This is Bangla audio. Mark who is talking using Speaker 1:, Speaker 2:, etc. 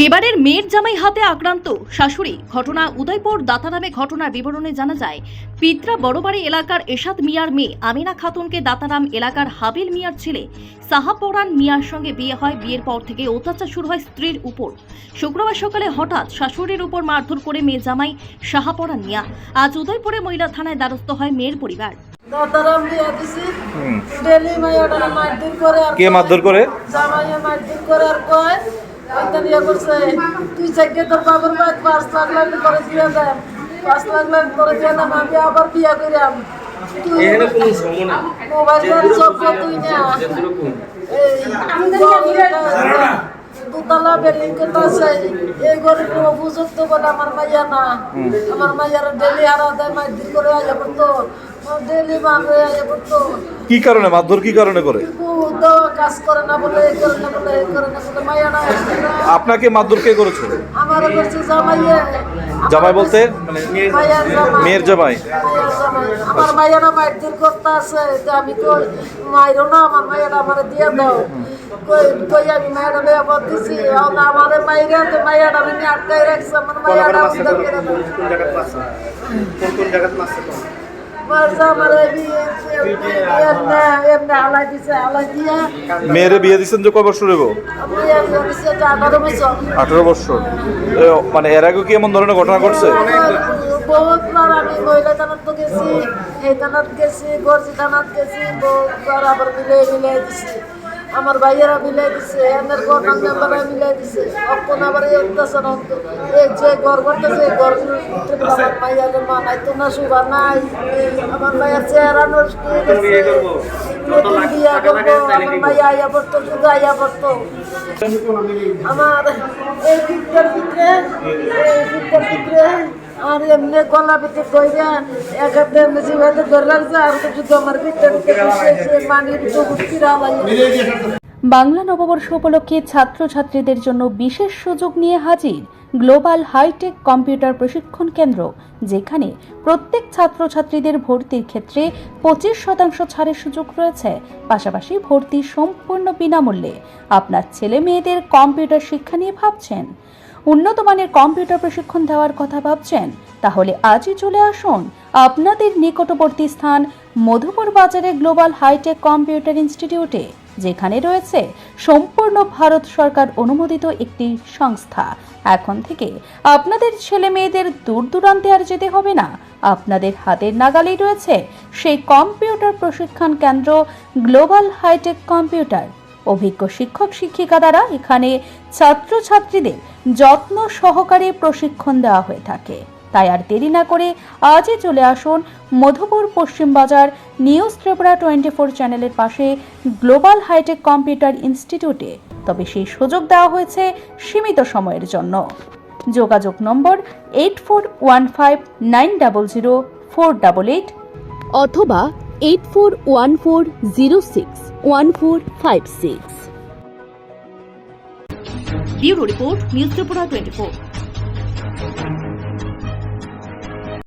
Speaker 1: এবারের মেয়ের জামাই হাতে আক্রান্ত শাশুড়ি। ঘটনা উদয়পুর দাতারামে। ঘটনার বিবরণে জানা যায়, পিত্রা বড়বাড়ি এলাকার এশাদ মিয়ার মেয়ে আমিনা খাতুনকে দাতারাম এলাকার হাবিল মিয়ার ছেলে সাহাপরান মিয়ার সঙ্গে বিয়ে হয়। বিয়ের পর থেকে অত্যাচার শুরু হয় স্ত্রীর উপর। শুক্রবার সকালে হঠাৎ শাশুড়ির উপর মারধর করে মেয়ে জামাই সাহাপরান মিয়া। আজ উদয়পুরে মহিলা থানায় দ্বারস্থ হয় মেয়ের পরিবার।
Speaker 2: দাতারাম বিয়া দিছি ডেলি মাইয়াটা মারধর করে আর
Speaker 3: কে মারধর করে?
Speaker 2: জামাইয়া মারধর করে আর কয় ওইটা বিয়া করছে তুই চাইকে তোর বাবার বাদ 5 লাখ করে দিয়ে দেন 5 লাখ করে দিয়ে দেন আমি আবার বিয়া করিলাম তুই
Speaker 4: এখানে কোনো সমস্যা না
Speaker 2: মোবাইল সব তুই না দুতলা বিল্ডিং করতে আছে এই গরিব উপযুক্ত বলে আমার মাইয়া না আমার মাইয়ার ডেলি হারা দেয় মারধর করে আয়া পড়তো ডেলি মারে আয়া পড়তো।
Speaker 3: কি কারণে মারধর কি কারণে করে?
Speaker 2: কাজ করে না বলে এই করে না বলে এই করে না বলে মাইয়া না।
Speaker 3: আপনাকে মারধর কে করেছে?
Speaker 2: আমার করছে জামাইয়ে।
Speaker 3: জামাই বলতে মানে
Speaker 2: মাইয়ার জামাই।
Speaker 3: মেয়ের জামাই।
Speaker 2: মাইয়ার জামাই আমার মাইয়ারা মারধর করতে আছে যে আমি কই মাইরো না আমার মাইয়ারা আমারে দিয়ে দাও কই আমি মাইয়ারা বিয়া করতেছি আমারে মাইরা তো মাইয়ারা আমি আটকাই রাখছে আমার মাইয়ারা উদ্ধার করে দাও।
Speaker 4: কোন জায়গায় মারছে কোন জায়গায় মারছে
Speaker 3: মেয়েরে বিয়ে দিচ্ছেন যে কয় বছর হইব? 18 বছর। মানে এর আগে কি এমন ধরনের ঘটনা ঘটছে?
Speaker 2: বহুতবার আমি মহিলা থানাত তো গেছি, এই থানাত গেছি, গর্জি থানাত গেছি, বহুতবার আবার মিলাই দিছি। আমার ভাইয়েরা মিলাই দিছে, এদের গর্নার মেম্বাররা মিলাই দিছে। অক্ষণ আবার এই অত্যাচার এই যে ঘর করতেছে এই ঘর আমার ভাইয়াদের মা নাই তো না সুবা নাই আমার ভাইয়ের চেহারা নষ্ট হয়ে গেছে। নতুন বিয়া করবো আমার ভাইয়া আইয়া পড়তো শুধু আইয়া পড়তো। আমার এই ভিতর ভিতরে আর এমনি গলা ভিতরে কইরা এক হাতে বেশি হয়তো ধরে লাগছে আর শুধু আমার ভিতরে পানির চুক্তিরা
Speaker 5: বাংলা নববর্ষ উপলক্ষে ছাত্রছাত্রীদের জন্য বিশেষ সুযোগ নিয়ে হাজির গ্লোবাল হাইটেক কম্পিউটার প্রশিক্ষণ কেন্দ্র, যেখানে প্রত্যেক ছাত্রছাত্রীদের ভর্তির ক্ষেত্রে 25% ছাড়ের সুযোগ রয়েছে। পাশাপাশি ভর্তি সম্পূর্ণ বিনামূল্যে। আপনার ছেলে মেয়েদের কম্পিউটার শিক্ষা নিয়ে ভাবছেন, উন্নত মানের কম্পিউটার প্রশিক্ষণ দেওয়ার কথা ভাবছেন, তাহলে আজই চলে আসুন আপনাদের নিকটবর্তী স্থান মধুপুর বাজারে গ্লোবাল হাইটেক কম্পিউটার ইনস্টিটিউটে, যেখানে রয়েছে সম্পূর্ণ ভারত সরকার অনুমোদিত একটি সংস্থা। এখন থেকে আপনাদের ছেলে মেয়েদের দূর দূরান্তে আর যেতে হবে না। আপনাদের হাতের নাগালেই রয়েছে সেই কম্পিউটার প্রশিক্ষণ কেন্দ্র গ্লোবাল হাইটেক কম্পিউটার। অভিজ্ঞ শিক্ষক শিক্ষিকা দ্বারা এখানে ছাত্রছাত্রীদের যত্ন সহকারে প্রশিক্ষণ দেওয়া হয়ে থাকে। তাই আর দেরি না করে আজই চলে আসুন মধুপুর পশ্চিম বাজার নিউজ ত্রিপুরা 24 চ্যানেলের পাশে গ্লোবাল হাইটেক কম্পিউটার ইনস্টিটিউটে। তবে সেই সুযোগ দেওয়া হয়েছে সীমিত সময়ের জন্য। যোগাযোগ নম্বর 8415900488
Speaker 6: অথবা 8414061456।
Speaker 1: Bureau report news Tripura 24।